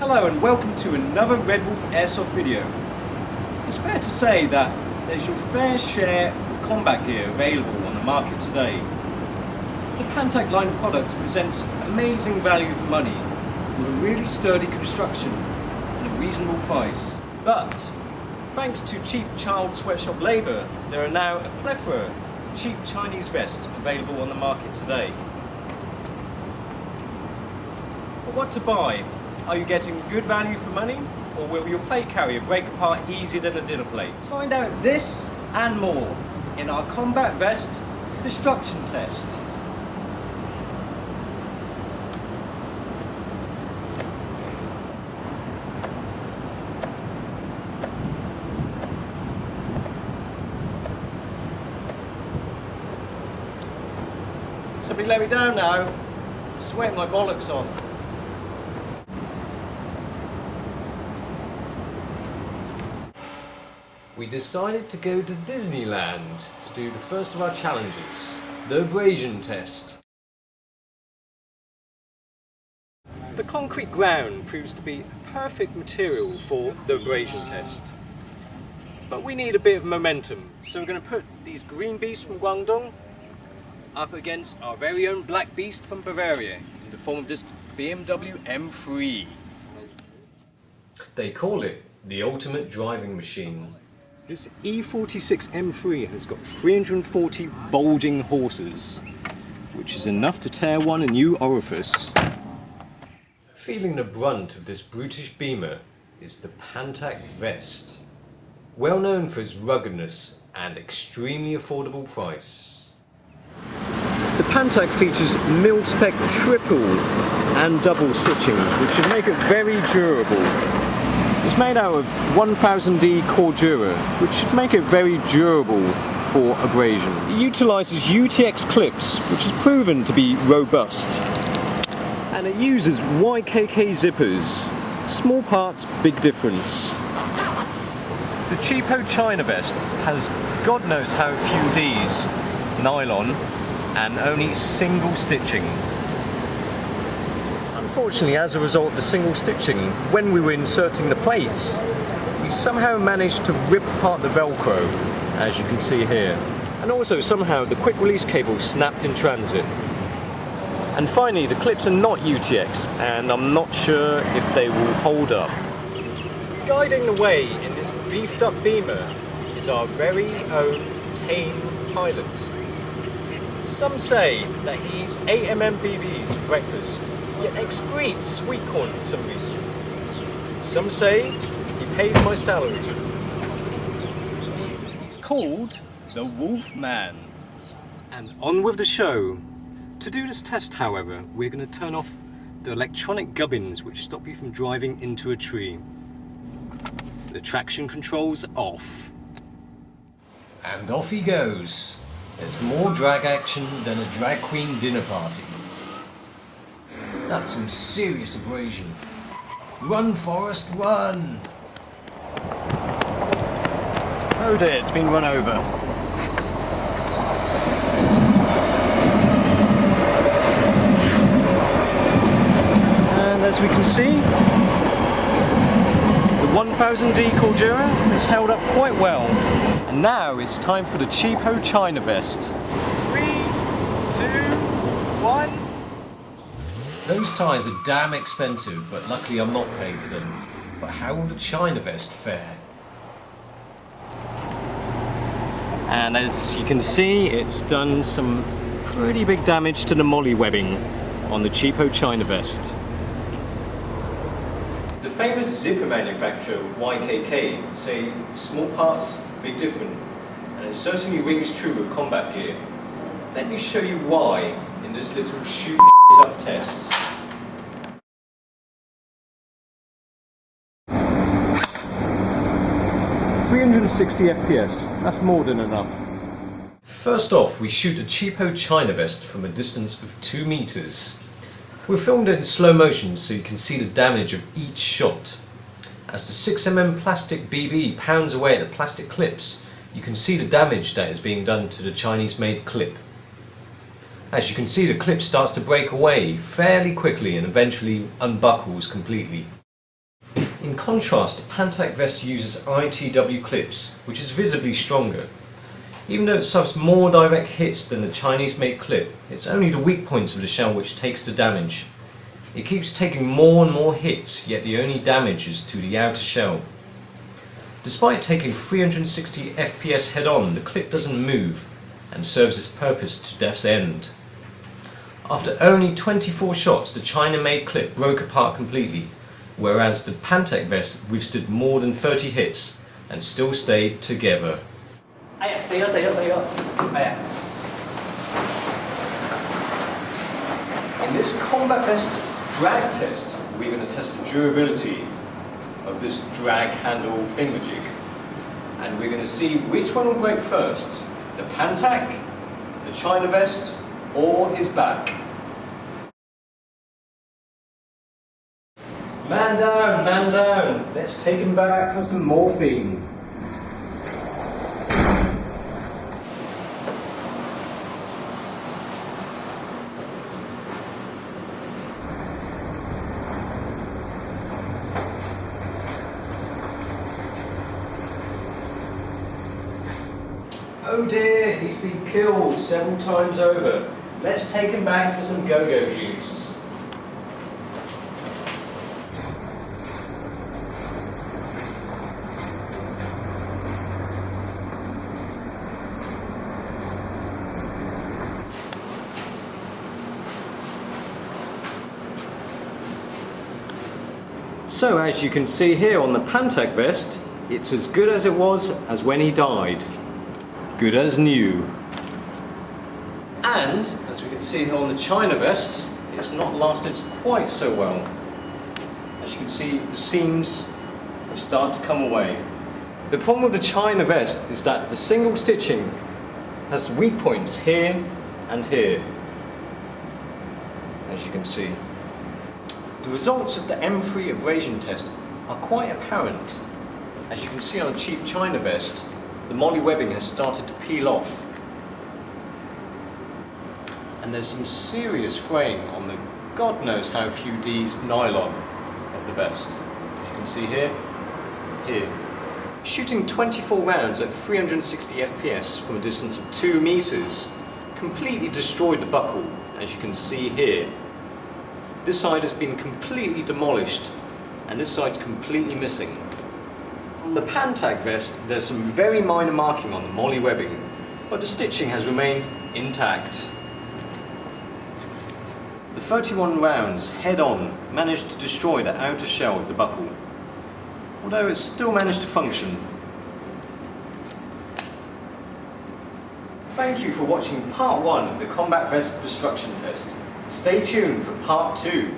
Hello and welcome to another RedWolf Airsoft video. It's fair to say that there's your fair share of combat gear available on the market today. The Pantac line of products presents amazing value for money with a really sturdy construction and a reasonable price. But thanks to cheap child sweatshop labour, there are now a plethora of cheap Chinese vests available on the market today. But what to buy? Are you getting good value for money, or will your plate carrier break apart easier than a dinner plate? Find out this and more in our combat vest destruction test. Somebody let me down now. I'm sweating my bollocks off. We decided to go to Disneyland to do the first of our challenges, the Abrasion Test. The concrete ground proves to be a perfect material for the Abrasion Test. But we need a bit of momentum, so we're going to put these green beasts from Guangdong up against our very own black beast from Bavaria in the form of this BMW M3. They call it the ultimate driving machine. This E46 M3 has got 340 bulging horses, which is enough to tear one a new orifice. Feeling the brunt of this brutish beamer is the Pantac vest, well known for its ruggedness and extremely affordable price. The Pantac features Mil-spec triple and double stitching, which should make it very durable. It's made out of 1000D Cordura, which should make it very durable for abrasion. It utilises UTX clips, which is proven to be robust. And it uses YKK zippers. Small parts, big difference. The cheapo China vest has God knows how few Ds, nylon, and only single stitching. Unfortunately, as a result of the single stitching, when we were inserting the plates, we somehow managed to rip apart the Velcro, as you can see here. And also somehow the quick release cable snapped in transit. And finally, the clips are not UTX, and I'm not sure if they will hold up. Guiding the way in this beefed up beamer is our very own tame pilot. Some say that he eats 8 BBs for breakfast, yet excretes sweet corn for some reason. Some say he pays my salary. He's called the Wolf Man. And on with the show. To do this test, however, we're going to turn off the electronic gubbins which stop you from driving into a tree. The traction control's off. And off he goes. There's more drag action than a drag queen dinner party. That's some serious abrasion. Run, Forrest, run! Oh dear, it's been run over. And as we can see, the 1000D Cordura has held up quite well. And now it's time for the cheapo China vest. 3, 2, 1. Those ties are damn expensive, but luckily I'm not paying for them. But how will the China vest fare? And as you can see, it's done some pretty big damage to the molly webbing on the cheapo China vest. The famous zipper manufacturer YKK say small parts, big different, and it certainly rings true with combat gear. Let me show you why in this little shoot up test. .360 FPS, that's more than enough. First off, we shoot a cheapo China vest from a distance of 2 meters. We filmed it in slow motion so you can see the damage of each shot. As the 6mm plastic BB pounds away at the plastic clips, you can see the damage that is being done to the Chinese-made clip. As you can see, the clip starts to break away fairly quickly and eventually unbuckles completely. In contrast, the Pantac vest uses RWTV clips, which is visibly stronger. Even though it suffers more direct hits than the Chinese-made clip, it's only the weak points of the shell which takes the damage. It keeps taking more and more hits, yet the only damage is to the outer shell. Despite taking 360 FPS head-on, the clip doesn't move and serves its purpose to death's end. After only 24 shots, the China-made clip broke apart completely, whereas the Pantac vest withstood more than 30 hits and still stayed together. In this combat vest drag test, we're going to test the durability of this drag handle thingamajig, and we're going to see which one will break first, the Pantac, the China vest, or his back. Man down, let's take him back for some morphine. Oh dear, he's been killed several times over. Let's take him back for some go-go juice. So as you can see here on the Pantac vest, it's as good as it was as when he died. Good as new. And, as we can see here on the China vest, it's not lasted quite so well. As you can see, the seams have started to come away. The problem with the China vest is that the single stitching has weak points here and here, as you can see. The results of the M3 abrasion test are quite apparent. As you can see on a cheap China vest, the moly webbing has started to peel off. And there's some serious fraying on the God knows how few D's nylon of the vest. As you can see here, here. Shooting 24 rounds at 360 FPS from a distance of 2 meters completely destroyed the buckle, as you can see here. This side has been completely demolished, and this side's completely missing. On the Pantac vest, there's some very minor marking on the moly webbing, but the stitching has remained intact. The 31 rounds, head-on, managed to destroy the outer shell of the buckle, although it still managed to function. Thank you for watching part 1 of the combat vest destruction test. Stay tuned for part 2.